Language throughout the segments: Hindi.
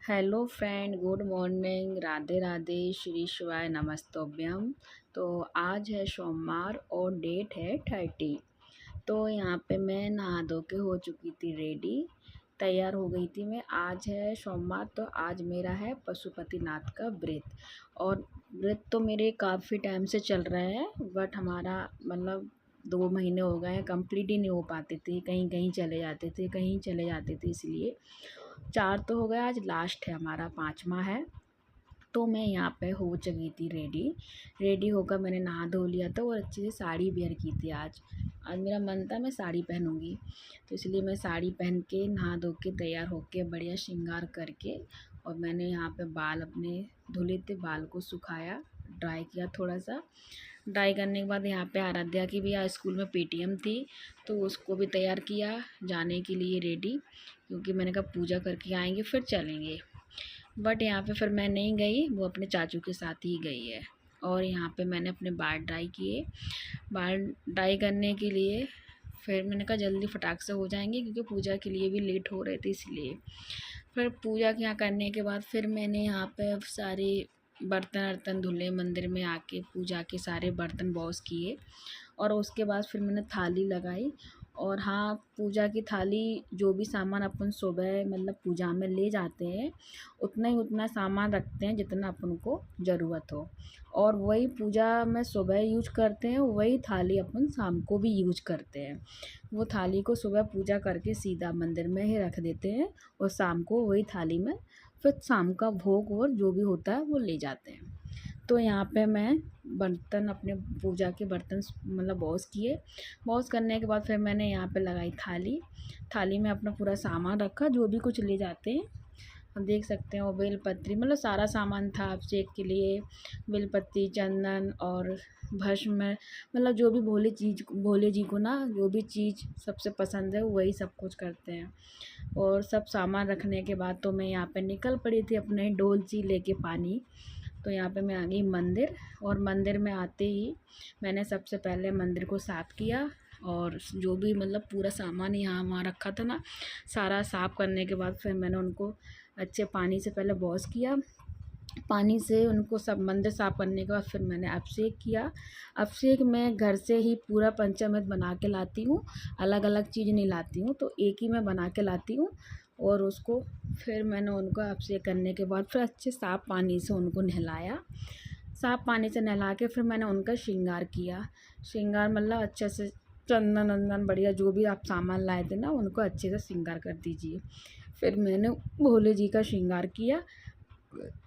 Hello friend, good morning, Radhe Radhe, Shri शिवाय नमस्तोभ्यम। तो आज है सोमवार और डेट है 30। तो यहाँ पे मैं नहा धो के हो चुकी थी रेडी, तैयार हो गई थी मैं। आज है सोमवार, तो आज मेरा है पशुपतिनाथ का व्रत। और व्रत तो मेरे काफ़ी टाइम से चल रहा है, बट हमारा मतलब 2 महीने हो गए हैं, कंप्लीट ही नहीं हो पाते थे, कहीं कहीं चले जाते थे, कहीं चले जाते थे, इसलिए 4 तो हो गया, आज लास्ट है हमारा, 5वां है। तो मैं यहाँ पे हो चुकी थी रेडी। रेडी होकर मैंने नहा धो लिया था और अच्छे से साड़ी वेयर की थी आज। आज मेरा मन था मैं साड़ी पहनूंगी, तो इसलिए मैं साड़ी पहन के नहा धो के तैयार होके बढ़िया श्रृंगार करके, और मैंने यहाँ पे बाल अपने धुले थे, बाल को सुखाया, ड्राई किया थोड़ा सा। ड्राई करने के बाद यहाँ पे आराध्या की भी आज स्कूल में पेटीएम थी, तो उसको भी तैयार किया जाने के लिए रेडी, क्योंकि मैंने कहा पूजा करके आएंगे फिर चलेंगे। बट यहाँ पे फिर मैं नहीं गई, वो अपने चाचू के साथ ही गई है। और यहाँ पे मैंने अपने बाल ड्राई किए। बाल ड्राई करने के लिए फिर मैंने कहा जल्दी फटाक से हो जाएंगे, क्योंकि पूजा के लिए भी लेट हो रहे थे, इसलिए। फिर पूजा के यहाँ करने के बाद फिर मैंने यहाँ पे सारे बर्तन वर्तन धुले, मंदिर में आके पूजा के सारे बर्तन वॉश किए। और उसके बाद फिर मैंने थाली लगाई। और हाँ, पूजा की थाली जो भी सामान अपन सुबह मतलब पूजा में ले जाते हैं, उतना सामान रखते हैं जितना अपन को ज़रूरत हो। और वही पूजा में सुबह यूज करते हैं, वही थाली अपन शाम को भी यूज करते हैं। वो थाली को सुबह पूजा करके सीधा मंदिर में ही रख देते हैं, और शाम को वही थाली में फिर शाम का भोग और जो भी होता है वो ले जाते हैं। तो यहाँ पे मैं बर्तन, अपने पूजा के बर्तन मतलब वॉश किए। वॉश करने के बाद फिर मैंने यहाँ पे लगाई थाली। थाली में अपना पूरा सामान रखा, जो भी कुछ ले जाते हैं। हम देख सकते हैं, वो बेलपत्री मतलब सारा सामान था अभिषेक के लिए। बेलपत्री, चंदन और भस्म, मतलब जो भी भोले जी को ना जो भी चीज़ सबसे पसंद है वही सब कुछ करते हैं। और सब सामान रखने के बाद तो मैं यहाँ पे निकल पड़ी थी अपने डोलची लेके पानी। तो यहाँ पे मैं आ गई मंदिर, और मंदिर में आते ही मैंने सबसे पहले मंदिर को साफ़ किया। और जो भी मतलब पूरा सामान यहाँ वहाँ रखा था ना, सारा साफ़ करने के बाद फिर मैंने उनको अच्छे पानी से पहले वॉश किया। पानी से उनको सब मंदिर साफ़ करने के बाद फिर मैंने अभिषेक किया। अभिषेक मैं घर से ही पूरा पंचामृत बना के लाती हूँ, अलग अलग चीज़ नहीं लाती हूँ, तो एक ही मैं बना के लाती हूँ। और उसको फिर मैंने उनको अभिषेक करने के बाद फिर अच्छे साफ़ पानी से उनको नहलाया। साफ़ पानी से नहला के फिर मैंने उनका श्रृंगार किया। श्रृंगार मतलब अच्छे से चंदन वंदन बढ़िया जो भी आप सामान लाए थे ना, उनको अच्छे से श्रृंगार कर दीजिए। फिर मैंने भोले जी का श्रृंगार किया।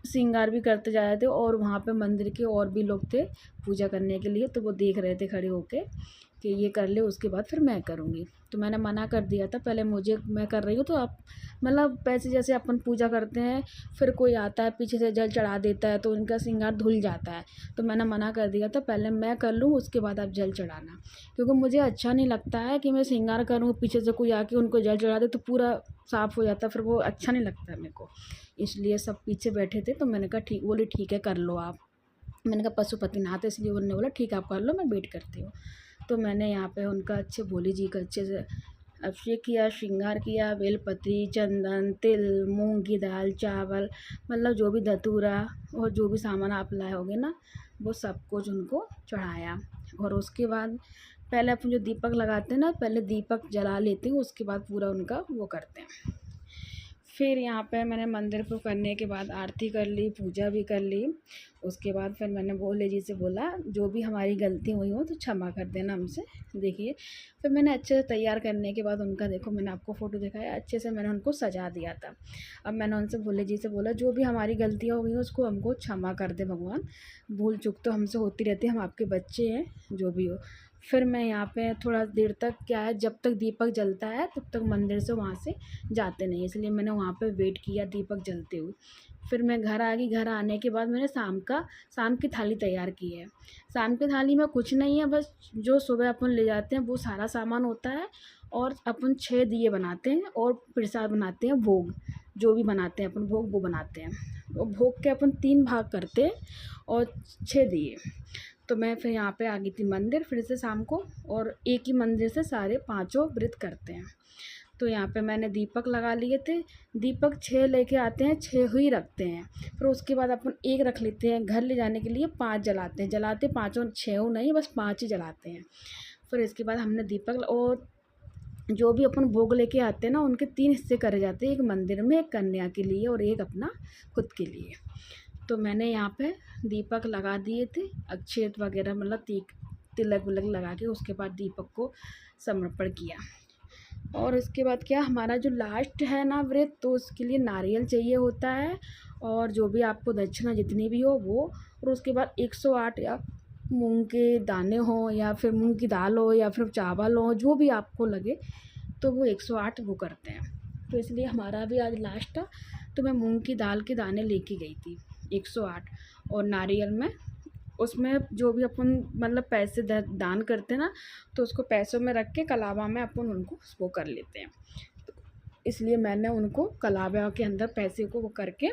श्रृंगार भी करते जा रहे थे, और वहाँ पे मंदिर के और भी लोग थे पूजा करने के लिए, तो वो देख रहे थे खड़े होके कि ये कर ले, उसके बाद फिर मैं करूँगी। तो मैंने मना कर दिया था, पहले मुझे, मैं कर रही हूँ तो आप मतलब पैसे जैसे अपन पूजा करते हैं, फिर कोई आता है पीछे से जल चढ़ा देता है तो उनका श्रृंगार धुल जाता है। तो मैंने मना कर दिया था, पहले मैं कर लूँ उसके बाद आप जल चढ़ाना, क्योंकि मुझे अच्छा नहीं लगता है कि मैं श्रृंगार करूँ पीछे से कोई आके उनको जल चढ़ा दे तो पूरा साफ़ हो जाता है, फिर वो अच्छा नहीं लगता है मेरे को। इसलिए सब पीछे बैठे थे, तो मैंने कहा ठीक, बोले ठीक है कर लो आप। मैंने कहा पशुपतिनाथ है, इसलिए उन्होंने बोला ठीक है आप कर लो, मैं वेट करती हूँ। तो मैंने यहाँ पे उनका अच्छे भोले जी का अच्छे से अभिषेक किया, श्रृंगार किया, बेलपत्री, चंदन, तिल, मूंग की दाल, चावल, मतलब जो भी धतूरा और जो भी सामान आप लाए होगे ना, वो सब कुछ उनको चढ़ाया। और उसके बाद पहले अपन जो दीपक लगाते हैं ना, पहले दीपक जला लेते हैं, उसके बाद पूरा उनका वो करते हैं। फिर यहाँ पे मैंने मंदिर को करने के बाद आरती कर ली, पूजा भी कर ली। उसके बाद फिर मैंने भोले जी से बोला जो भी हमारी गलती हुई हो तो क्षमा कर देना हमसे। देखिए, फिर मैंने अच्छे से तैयार करने के बाद उनका, देखो मैंने आपको फ़ोटो दिखाया, अच्छे से मैंने उनको सजा दिया था। अब मैंने उनसे, भोले जी से बोला जो भी हमारी गलतियाँ हो गई हैं उसको हमको क्षमा कर दे भगवान, भूल चूक तो हमसे होती रहती है, हम आपके बच्चे हैं, जो भी हो। फिर मैं यहाँ पे थोड़ा देर तक, क्या है, जब तक दीपक जलता है तब तक मंदिर से वहाँ से जाते नहीं, इसलिए मैंने वहाँ पे वेट किया दीपक जलते हुए। फिर मैं घर आ गई। घर आने के बाद मैंने शाम की थाली तैयार की है। शाम की थाली में कुछ नहीं है, बस जो सुबह अपन ले जाते हैं वो सारा सामान होता है, और अपन 6 दिए बनाते हैं और प्रसाद बनाते हैं, भोग जो भी बनाते हैं अपन भोग वो बनाते हैं। और भोग के अपन 3 भाग करते हैं और 6 दिए। तो मैं फिर यहाँ पे आ गई थी मंदिर फिर से शाम को, और एक ही मंदिर से सारे 5 व्रत करते हैं। तो यहाँ पे मैंने दीपक लगा लिए थे। दीपक 6 लेके आते हैं, 6 ही रखते हैं। फिर उसके बाद अपन एक रख लेते हैं, घर ले जाने के लिए 5 जलाते हैं। जलाते पाँचों 6 नहीं, बस 5 ही जलाते हैं। फिर इसके बाद हमने दीपक और जो भी अपन भोग लेके आते हैं ना, उनके 3 हिस्से करे जाते हैं, एक मंदिर में, एक कन्या के लिए और एक अपना खुद के लिए। तो मैंने यहाँ पे दीपक लगा दिए थे, अक्षत वगैरह मतलब तिलक विलक लगा के उसके बाद दीपक को समर्पण किया। और उसके बाद क्या, हमारा जो लास्ट है ना व्रत, तो उसके लिए नारियल चाहिए होता है और जो भी आपको दक्षिणा जितनी भी हो वो। और उसके बाद 108 या मूंग के दाने हों या फिर मूंग की दाल हो या फिर चावल हो, जो भी आपको लगे, तो वो 108 वो करते हैं। तो इसलिए हमारा भी आज लास्ट था, तो मैं मूंग की दाल के दाने लेके गई थी 108। और नारियल में उसमें जो भी अपन मतलब पैसे दान करते हैं ना, तो उसको पैसों में रख के कलावा में अपन उनको वो कर लेते हैं। इसलिए मैंने उनको कलावा के अंदर पैसे को वो करके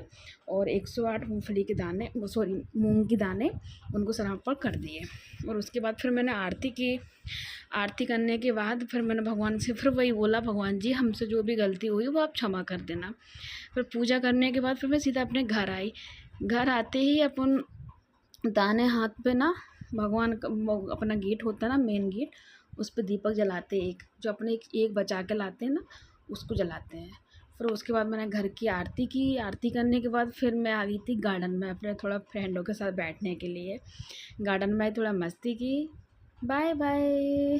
और 108 मूँगफली के दाने, सॉरी मूंग के दाने, उनको समर्पण कर दिए। और उसके बाद फिर मैंने आरती की। आरती करने के बाद फिर मैंने भगवान से फिर वही बोला, भगवान जी हमसे जो भी गलती हुई वो आप क्षमा कर देना। फिर पूजा करने के बाद फिर मैं सीधा अपने घर आई। घर आते ही अपन दाने हाथ पे ना, भगवान का अपना गेट होता है ना, मेन गेट, उस पर दीपक जलाते हैं, एक जो अपने एक बचा के लाते हैं ना, उसको जलाते हैं। फिर उसके बाद मैंने घर की आरती की। आरती करने के बाद फिर मैं आ गई थी गार्डन में अपने थोड़ा फ्रेंडों के साथ बैठने के लिए। गार्डन में थोड़ा मस्ती की। Bye bye.